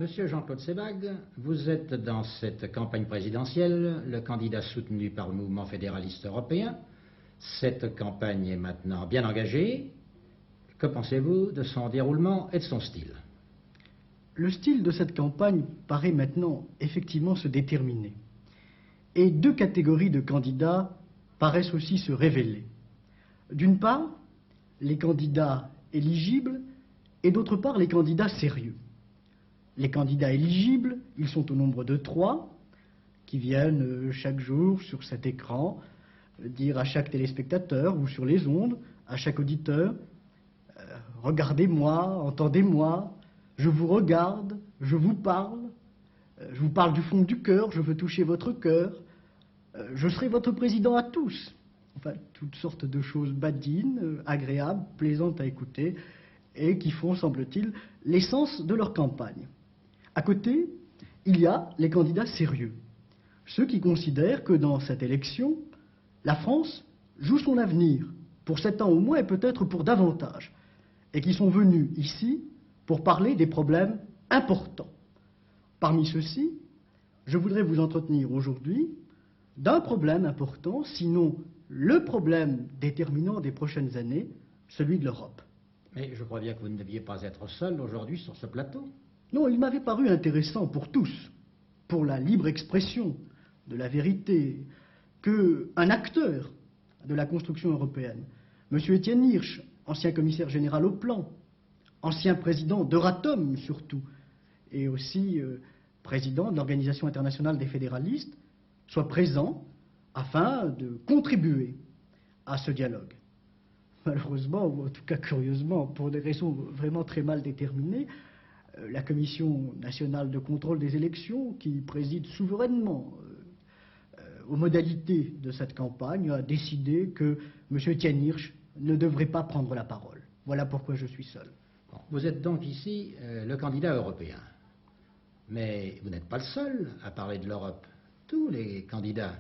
Monsieur Jean-Claude Sebag, vous êtes dans cette campagne présidentielle le candidat soutenu par le mouvement fédéraliste européen. Cette campagne est maintenant bien engagée. Que pensez-vous de son déroulement et de son style? Le style de cette campagne paraît maintenant effectivement se déterminer. Et deux catégories de candidats paraissent aussi se révéler. D'une part, les candidats éligibles et d'autre part, les candidats sérieux. Les candidats éligibles, ils sont au nombre de 3, qui viennent chaque jour sur cet écran dire à chaque téléspectateur ou sur les ondes, à chaque auditeur, regardez-moi, entendez-moi, je vous regarde, je vous parle du fond du cœur, je veux toucher votre cœur, je serai votre président à tous. Enfin, toutes sortes de choses badines, agréables, plaisantes à écouter, et qui font, semble-t-il, l'essence de leur campagne. À côté, il y a les candidats sérieux, ceux qui considèrent que dans cette élection, la France joue son avenir, pour 7 ans au moins et peut-être pour davantage, et qui sont venus ici pour parler des problèmes importants. Parmi ceux-ci, je voudrais vous entretenir aujourd'hui d'un problème important, sinon le problème déterminant des prochaines années, celui de l'Europe. Mais je crois bien que vous ne deviez pas être seul aujourd'hui sur ce plateau. Non, il m'avait paru intéressant pour tous, pour la libre expression de la vérité, qu'un acteur de la construction européenne, M. Étienne Hirsch, ancien commissaire général au plan, ancien président d'Euratom surtout, et aussi président de l'Organisation internationale des fédéralistes, soit présent afin de contribuer à ce dialogue. Malheureusement, ou en tout cas curieusement, pour des raisons vraiment très mal déterminées, la Commission nationale de contrôle des élections, qui préside souverainement aux modalités de cette campagne, a décidé que M. Étienne Hirsch ne devrait pas prendre la parole. Voilà pourquoi je suis seul. Bon, vous êtes donc ici le candidat européen. Mais vous n'êtes pas le seul à parler de l'Europe. Tous les candidats,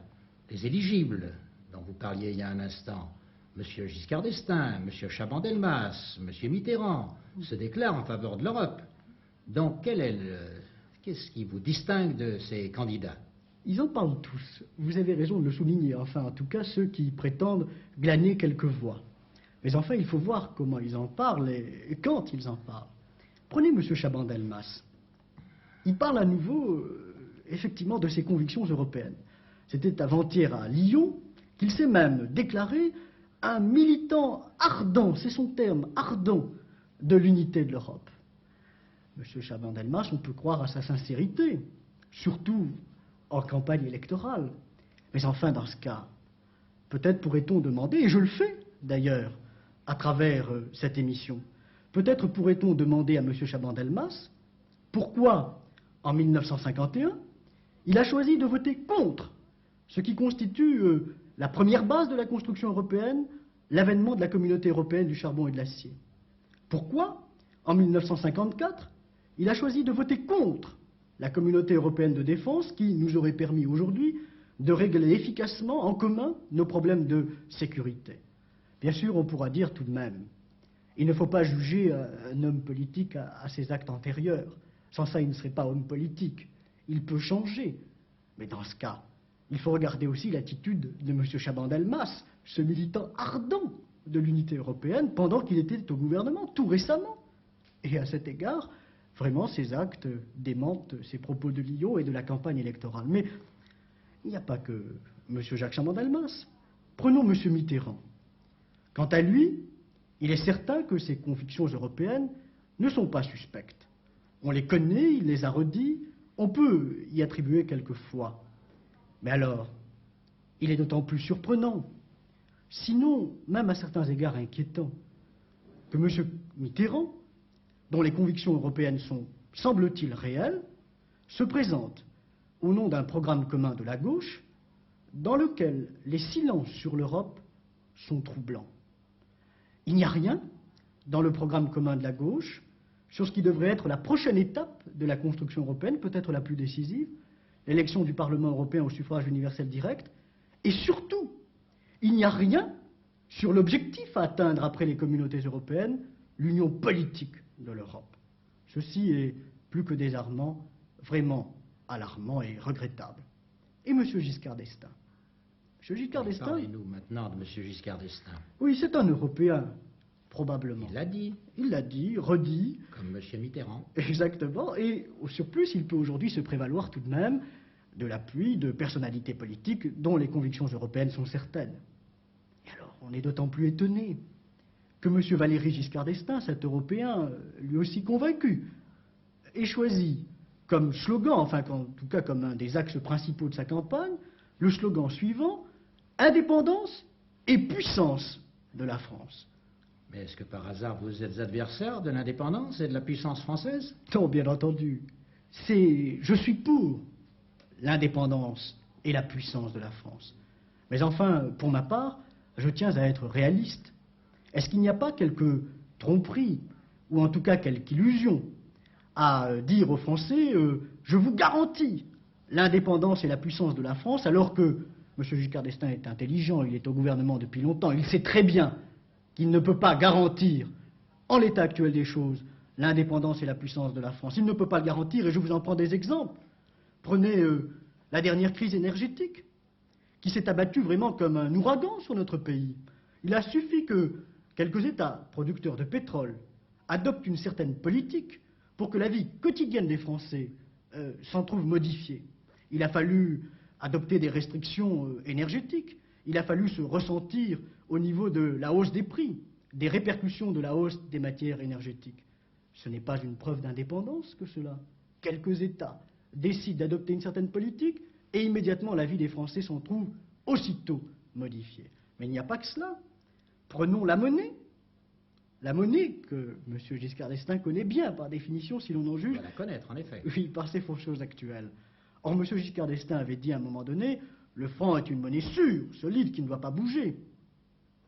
les éligibles, dont vous parliez il y a un instant, M. Giscard d'Estaing, M. Chaban-Delmas, M. Mitterrand, se déclarent en faveur de l'Europe. Donc, qu'est-ce qui vous distingue de ces candidats? Ils en parlent tous. Vous avez raison de le souligner. Enfin, en tout cas, ceux qui prétendent glaner quelques voix. Mais enfin, il faut voir comment ils en parlent et quand ils en parlent. Prenez M. Chaban-Delmas. Il parle à nouveau, effectivement, de ses convictions européennes. C'était avant-hier à Lyon qu'il s'est même déclaré un militant ardent, c'est son terme, ardent, de l'unité de l'Europe. M. Chaban-Delmas, on peut croire à sa sincérité, surtout en campagne électorale. Mais enfin, dans ce cas, peut-être pourrait-on demander, et je le fais d'ailleurs à travers cette émission, peut-être pourrait-on demander à M. Chaban-Delmas pourquoi, en 1951, il a choisi de voter contre ce qui constitue la première base de la construction européenne, l'avènement de la communauté européenne du charbon et de l'acier. Pourquoi, en 1954, il a choisi de voter contre la communauté européenne de défense qui nous aurait permis aujourd'hui de régler efficacement en commun nos problèmes de sécurité. Bien sûr, on pourra dire tout de même, il ne faut pas juger un homme politique à ses actes antérieurs. Sans ça, il ne serait pas homme politique. Il peut changer. Mais dans ce cas, il faut regarder aussi l'attitude de M. Chaban-Delmas, ce militant ardent de l'unité européenne, pendant qu'il était au gouvernement, tout récemment. Et à cet égard, vraiment, ces actes démentent ces propos de Lyon et de la campagne électorale. Mais il n'y a pas que M. Jacques Chaban-Delmas. Prenons M. Mitterrand. Quant à lui, il est certain que ses convictions européennes ne sont pas suspectes. On les connaît, il les a redits, on peut y attribuer quelques foi. Mais alors, il est d'autant plus surprenant, sinon même à certains égards inquiétant, que M. Mitterrand, dont les convictions européennes sont, semble-t-il, réelles, se présente au nom d'un programme commun de la gauche, dans lequel les silences sur l'Europe sont troublants. Il n'y a rien dans le programme commun de la gauche sur ce qui devrait être la prochaine étape de la construction européenne, peut-être la plus décisive, l'élection du Parlement européen au suffrage universel direct, et surtout, il n'y a rien sur l'objectif à atteindre après les communautés européennes, l'union politique de l'Europe. Ceci est plus que désarmant, vraiment alarmant et regrettable. Et M. Giscard d'Estaing. M. Giscard d'Estaing... Parlez-nous maintenant de M. Giscard d'Estaing. Oui, c'est un Européen, probablement. Il l'a dit. Il l'a dit, redit. Comme M. Mitterrand. Exactement. Et au surplus, il peut aujourd'hui se prévaloir tout de même de l'appui de personnalités politiques dont les convictions européennes sont certaines. Et alors, on est d'autant plus étonné que M. Valéry Giscard d'Estaing, cet Européen, lui aussi convaincu, ait choisi comme slogan, enfin en tout cas comme un des axes principaux de sa campagne, le slogan suivant: indépendance et puissance de la France. Mais est-ce que par hasard vous êtes adversaire de l'indépendance et de la puissance française? Non, bien entendu. Je suis pour l'indépendance et la puissance de la France. Mais enfin, pour ma part, je tiens à être réaliste. Est-ce qu'il n'y a pas quelque tromperie, ou en tout cas quelque illusion, à dire aux Français je vous garantis l'indépendance et la puissance de la France, alors que M. Giscard d'Estaing est intelligent, il est au gouvernement depuis longtemps, il sait très bien qu'il ne peut pas garantir, en l'état actuel des choses, l'indépendance et la puissance de la France. Il ne peut pas le garantir, et je vous en prends des exemples. Prenez la dernière crise énergétique, qui s'est abattue vraiment comme un ouragan sur notre pays. Il a suffi que quelques États producteurs de pétrole adoptent une certaine politique pour que la vie quotidienne des Français s'en trouve modifiée. Il a fallu adopter des restrictions énergétiques. Il a fallu se ressentir au niveau de la hausse des prix, des répercussions de la hausse des matières énergétiques. Ce n'est pas une preuve d'indépendance que cela. Quelques États décident d'adopter une certaine politique et immédiatement la vie des Français s'en trouve aussitôt modifiée. Mais il n'y a pas que cela. Prenons la monnaie. La monnaie que M. Giscard d'Estaing connaît bien, par définition, si l'on en juge. On va la connaître, en effet. Oui, par ses fausses choses actuelles. Or, M. Giscard d'Estaing avait dit à un moment donné, le franc est une monnaie sûre, solide, qui ne doit pas bouger.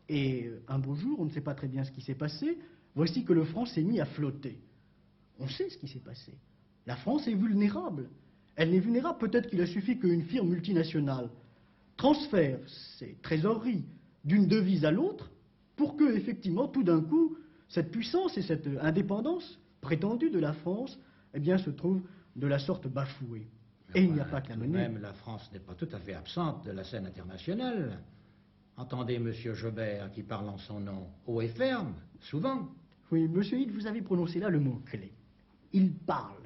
Et un beau jour, on ne sait pas très bien ce qui s'est passé, voici que le franc s'est mis à flotter. On sait ce qui s'est passé. La France est vulnérable. Elle n'est vulnérable, peut-être qu'il a suffi qu'une firme multinationale transfère ses trésoreries d'une devise à l'autre pour que, effectivement, tout d'un coup, cette puissance et cette indépendance prétendue de la France, eh bien, se trouvent de la sorte bafouées. Et il n'y a pas que la monnaie. Même la France n'est pas tout à fait absente de la scène internationale. Entendez M. Jobert qui parle en son nom haut et ferme, souvent. Oui, monsieur Hitt, vous avez prononcé là le mot-clé. Il parle.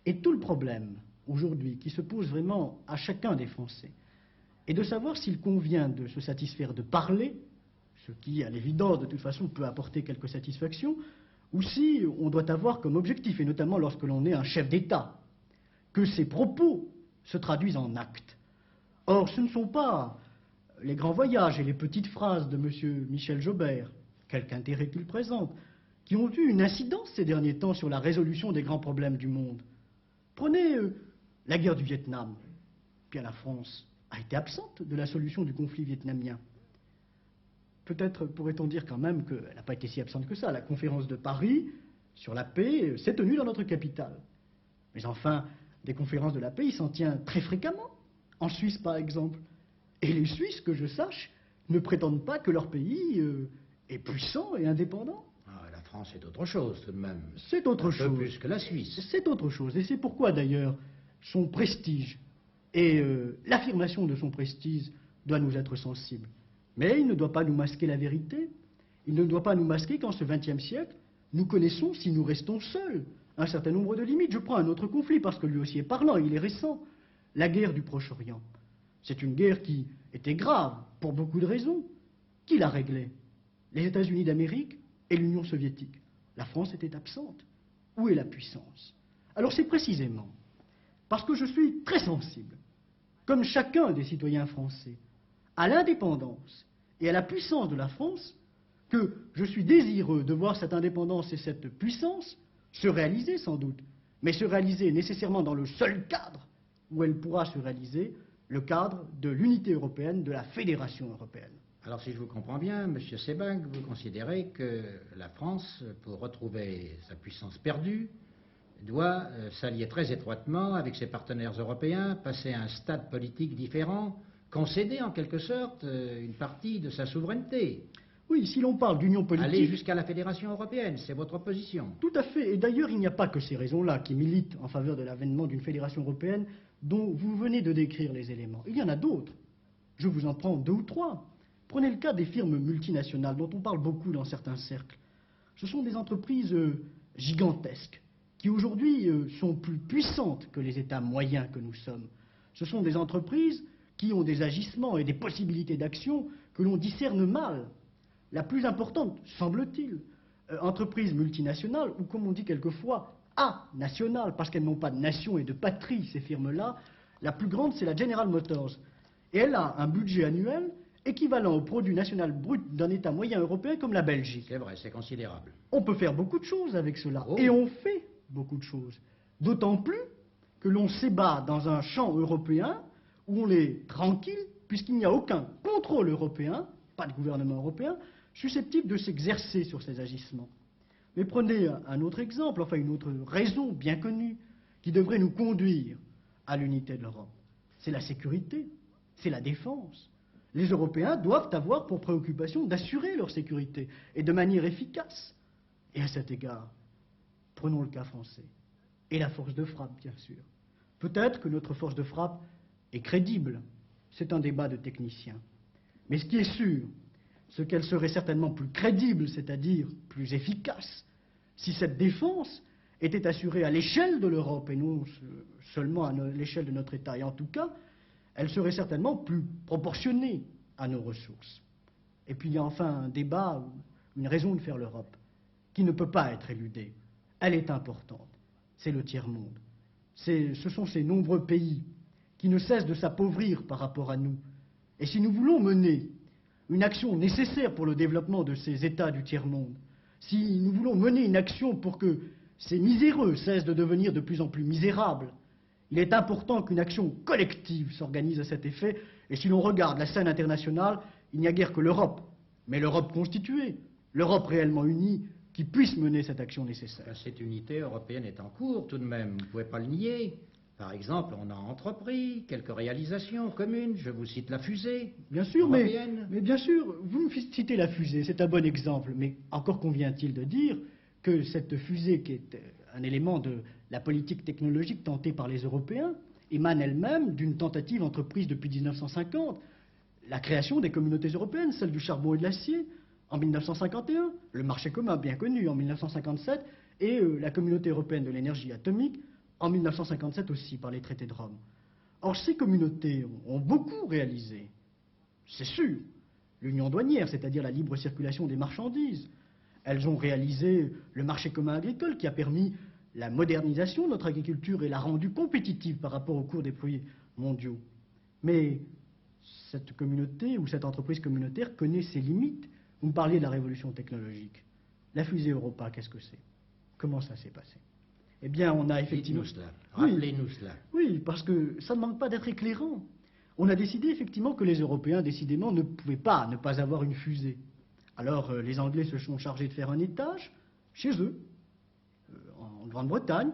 Et tout le problème, aujourd'hui, qui se pose vraiment à chacun des Français, est de savoir s'il convient de se satisfaire de parler, ce qui, à l'évidence, de toute façon, peut apporter quelques satisfactions, ou si on doit avoir comme objectif, et notamment lorsque l'on est un chef d'État, que ses propos se traduisent en actes. Or, ce ne sont pas les grands voyages et les petites phrases de M. Michel Jobert, quelque intérêt qu'il présente, qui ont eu une incidence ces derniers temps sur la résolution des grands problèmes du monde. Prenez la guerre du Vietnam. Bien, la France a été absente de la solution du conflit vietnamien. Peut-être pourrait-on dire quand même qu'elle n'a pas été si absente que ça. La conférence de Paris sur la paix s'est tenue dans notre capitale. Mais enfin, des conférences de la paix, il s'en tient très fréquemment. En Suisse, par exemple. Et les Suisses, que je sache, ne prétendent pas que leur pays est puissant et indépendant. Ah, la France est autre chose, tout de même. C'est autre chose. Un peu plus que la Suisse. C'est autre chose. Et c'est pourquoi, d'ailleurs, son prestige et l'affirmation de son prestige doit nous être sensible. Mais il ne doit pas nous masquer la vérité. Il ne doit pas nous masquer qu'en ce XXe siècle, nous connaissons, si nous restons seuls, un certain nombre de limites. Je prends un autre conflit, parce que lui aussi est parlant, il est récent. La guerre du Proche-Orient. C'est une guerre qui était grave, pour beaucoup de raisons. Qui l'a réglée? Les États-Unis d'Amérique et l'Union soviétique. La France était absente. Où est la puissance? Alors c'est précisément parce que je suis très sensible, comme chacun des citoyens français, à l'indépendance et à la puissance de la France, que je suis désireux de voir cette indépendance et cette puissance se réaliser sans doute, mais se réaliser nécessairement dans le seul cadre où elle pourra se réaliser, le cadre de l'unité européenne, de la fédération européenne. Alors si je vous comprends bien, M. Sebag, vous considérez que la France, pour retrouver sa puissance perdue, doit s'allier très étroitement avec ses partenaires européens, passer à un stade politique différent, concéder en quelque sorte une partie de sa souveraineté. Oui, si l'on parle d'union Aller politique... jusqu'à la Fédération européenne, c'est votre position. Tout à fait. Et d'ailleurs, il n'y a pas que ces raisons-là qui militent en faveur de l'avènement d'une fédération européenne dont vous venez de décrire les éléments. Il y en a d'autres. Je vous en prends 2 ou 3. Prenez le cas des firmes multinationales dont on parle beaucoup dans certains cercles. Ce sont des entreprises gigantesques qui aujourd'hui sont plus puissantes que les États moyens que nous sommes. Ce sont des entreprises qui ont des agissements et des possibilités d'action que l'on discerne mal. La plus importante, semble-t-il, entreprise multinationale, ou comme on dit quelquefois, nationale, parce qu'elles n'ont pas de nation et de patrie, ces firmes-là, la plus grande, c'est la General Motors. Et elle a un budget annuel équivalent au produit national brut d'un État moyen européen comme la Belgique. C'est vrai, c'est considérable. On peut faire beaucoup de choses avec cela, Oh. et on fait beaucoup de choses. D'autant plus que l'on s'ébat dans un champ européen où on est tranquille, puisqu'il n'y a aucun contrôle européen, pas de gouvernement européen, susceptible de s'exercer sur ces agissements. Mais prenez un autre exemple, enfin une autre raison bien connue, qui devrait nous conduire à l'unité de l'Europe. C'est la sécurité, c'est la défense. Les Européens doivent avoir pour préoccupation d'assurer leur sécurité, et de manière efficace. Et à cet égard, prenons le cas français, et la force de frappe, bien sûr. Peut-être que notre force de frappe est crédible, c'est un débat de techniciens. Mais ce qui est sûr, c'est qu'elle serait certainement plus crédible, c'est-à-dire plus efficace, si cette défense était assurée à l'échelle de l'Europe et non seulement à l'échelle de notre État. Et en tout cas, elle serait certainement plus proportionnée à nos ressources. Et puis il y a enfin un débat, une raison de faire l'Europe, qui ne peut pas être éludée. Elle est importante. C'est le tiers-monde. Ce sont ces nombreux pays qui ne cessent de s'appauvrir par rapport à nous. Et si nous voulons mener une action nécessaire pour le développement de ces États du tiers-monde, si nous voulons mener une action pour que ces miséreux cessent de devenir de plus en plus misérables, il est important qu'une action collective s'organise à cet effet. Et si l'on regarde la scène internationale, il n'y a guère que l'Europe, mais l'Europe constituée, l'Europe réellement unie, qui puisse mener cette action nécessaire. Cette unité européenne est en cours tout de même, vous ne pouvez pas le nier. Par exemple, on a entrepris quelques réalisations communes, je vous cite la fusée Bien sûr, européenne. mais bien sûr, vous me citez la fusée, c'est un bon exemple, mais encore convient-il de dire que cette fusée, qui est un élément de la politique technologique tentée par les Européens, émane elle-même d'une tentative entreprise depuis 1950, la création des communautés européennes, celle du charbon et de l'acier, en 1951, le marché commun bien connu en 1957, et la communauté européenne de l'énergie atomique en 1957 aussi, par les traités de Rome. Or, ces communautés ont beaucoup réalisé, c'est sûr, l'union douanière, c'est-à-dire la libre circulation des marchandises. Elles ont réalisé le marché commun agricole qui a permis la modernisation de notre agriculture et l'a rendue compétitive par rapport aux cours des prix mondiaux. Mais cette communauté ou cette entreprise communautaire connaît ses limites. Vous me parliez de la révolution technologique. La fusée Europa, qu'est-ce que c'est? Comment ça s'est passé? Eh bien, on a effectivement... Dites-nous cela, rappelez-nous cela. Oui, parce que ça ne manque pas d'être éclairant. On a décidé effectivement que les Européens, décidément, ne pouvaient pas ne pas avoir une fusée. Alors, les Anglais se sont chargés de faire un étage chez eux, en Grande-Bretagne.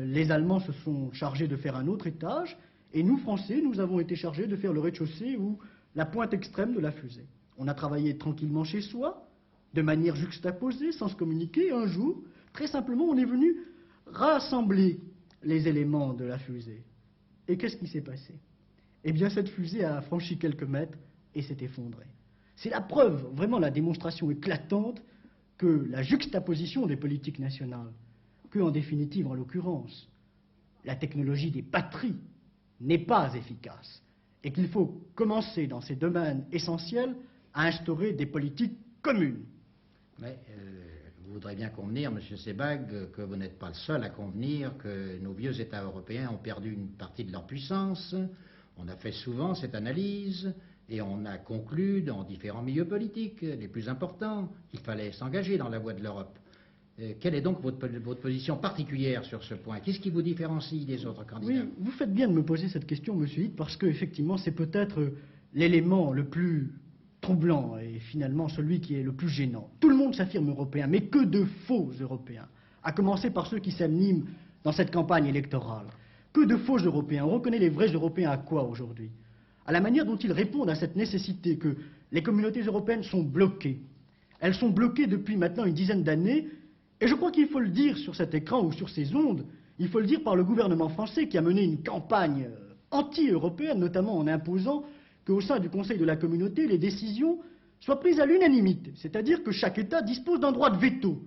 Les Allemands se sont chargés de faire un autre étage. Et nous, Français, nous avons été chargés de faire le rez-de-chaussée ou la pointe extrême de la fusée. On a travaillé tranquillement chez soi, de manière juxtaposée, sans se communiquer. Un jour, très simplement, on est venu rassembler les éléments de la fusée. Et qu'est-ce qui s'est passé? Eh bien, cette fusée a franchi quelques mètres et s'est effondrée. C'est la preuve, vraiment la démonstration éclatante, que la juxtaposition des politiques nationales, que, en définitive, en l'occurrence, la technologie des patries n'est pas efficace, et qu'il faut commencer dans ces domaines essentiels à instaurer des politiques communes. Mais vous voudrez bien convenir, M. Sebag, que vous n'êtes pas le seul à convenir que nos vieux États européens ont perdu une partie de leur puissance. On a fait souvent cette analyse et on a conclu dans différents milieux politiques, les plus importants, qu'il fallait s'engager dans la voie de l'Europe. Quelle est donc votre position particulière sur ce point? Qu'est-ce qui vous différencie des autres candidats? Oui, vous faites bien de me poser cette question, monsieur Hitt, parce qu'effectivement, c'est peut-être l'élément le plus troublant et finalement celui qui est le plus gênant. Tout le monde s'affirme européen, mais que de faux Européens, à commencer par ceux qui s'animent dans cette campagne électorale. Que de faux Européens. On reconnaît les vrais Européens à quoi aujourd'hui? À la manière dont ils répondent à cette nécessité que les communautés européennes sont bloquées. Elles sont bloquées depuis maintenant une dizaine d'années, et je crois qu'il faut le dire sur cet écran ou sur ces ondes, il faut le dire par le gouvernement français qui a mené une campagne anti-européenne, notamment en imposant qu'au sein du Conseil de la Communauté, les décisions soient prises à l'unanimité, c'est-à-dire que chaque État dispose d'un droit de veto,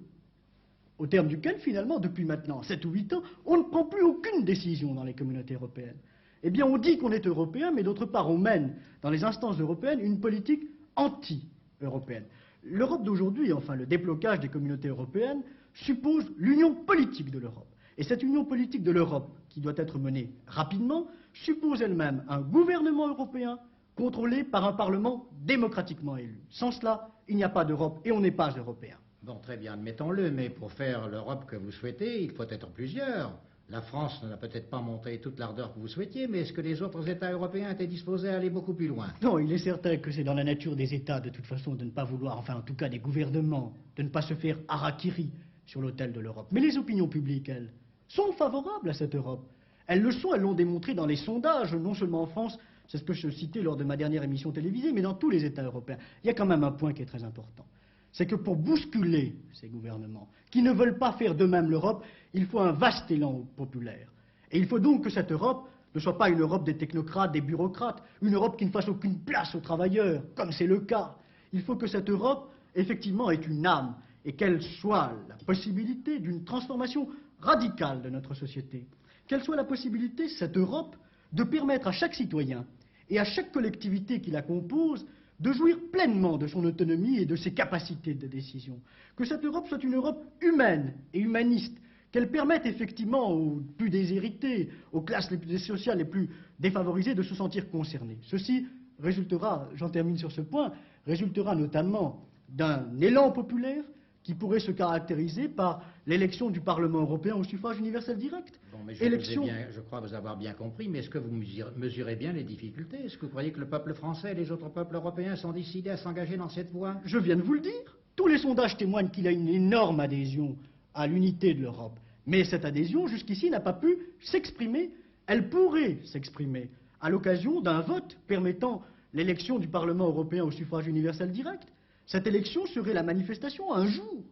au terme duquel, finalement, depuis maintenant 7 ou 8 ans, on ne prend plus aucune décision dans les communautés européennes. Eh bien, on dit qu'on est européen, mais d'autre part, on mène, dans les instances européennes, une politique anti-européenne. L'Europe d'aujourd'hui, enfin le déblocage des communautés européennes, suppose l'union politique de l'Europe. Et cette union politique de l'Europe, qui doit être menée rapidement, suppose elle-même un gouvernement européen contrôlé par un Parlement démocratiquement élu. Sans cela, il n'y a pas d'Europe et on n'est pas européen. Bon, très bien, admettons-le, mais pour faire l'Europe que vous souhaitez, il faut être plusieurs. La France n'a peut-être pas montré toute l'ardeur que vous souhaitiez, mais est-ce que les autres États européens étaient disposés à aller beaucoup plus loin? Non, il est certain que c'est dans la nature des États, de toute façon, de ne pas vouloir, enfin en tout cas des gouvernements, de ne pas se faire harakiri sur l'autel de l'Europe. Mais les opinions publiques, elles, sont favorables à cette Europe. Elles le sont, elles l'ont démontré dans les sondages, non seulement en France, c'est ce que je citais lors de ma dernière émission télévisée, mais dans tous les États européens. Il y a quand même un point qui est très important. C'est que pour bousculer ces gouvernements, qui ne veulent pas faire d'eux-mêmes l'Europe, il faut un vaste élan populaire. Et il faut donc que cette Europe ne soit pas une Europe des technocrates, des bureaucrates, une Europe qui ne fasse aucune place aux travailleurs, comme c'est le cas. Il faut que cette Europe, effectivement, ait une âme, et qu'elle soit la possibilité d'une transformation radicale de notre société. Qu'elle soit la possibilité, cette Europe, de permettre à chaque citoyen et à chaque collectivité qui la compose de jouir pleinement de son autonomie et de ses capacités de décision. Que cette Europe soit une Europe humaine et humaniste, qu'elle permette effectivement aux plus déshérités, aux classes sociales les plus défavorisées de se sentir concernées. Ceci résultera, j'en termine sur ce point, résultera notamment d'un élan populaire qui pourrait se caractériser par l'élection du Parlement européen au suffrage universel direct. Bon, mais je crois vous avoir bien compris, mais est-ce que vous mesurez bien les difficultés? Est-ce que vous croyez que le peuple français et les autres peuples européens sont décidés à s'engager dans cette voie? Je viens de vous le dire. Tous les sondages témoignent qu'il y a une énorme adhésion à l'unité de l'Europe. Mais cette adhésion, jusqu'ici, n'a pas pu s'exprimer. Elle pourrait s'exprimer à l'occasion d'un vote permettant l'élection du Parlement européen au suffrage universel direct. Cette élection serait la manifestation, un jour,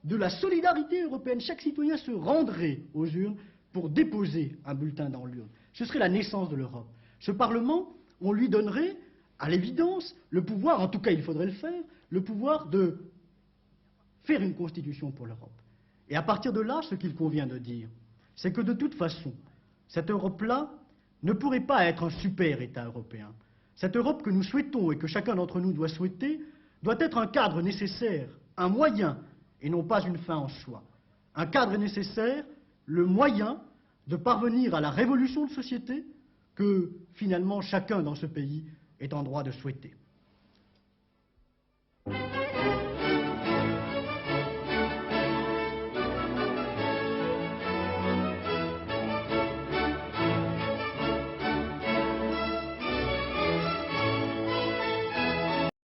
de la solidarité européenne. Chaque citoyen se rendrait aux urnes pour déposer un bulletin dans l'urne. Ce serait la naissance de l'Europe. Ce Parlement, on lui donnerait, à l'évidence, le pouvoir, en tout cas il faudrait le faire, le pouvoir de faire une constitution pour l'Europe. Et à partir de là, ce qu'il convient de dire, c'est que de toute façon, cette Europe-là ne pourrait pas être un super État européen. Cette Europe que nous souhaitons et que chacun d'entre nous doit souhaiter, doit être un cadre nécessaire, un moyen, et non pas une fin en soi. Un cadre nécessaire, le moyen de parvenir à la révolution de société que, finalement, chacun dans ce pays est en droit de souhaiter.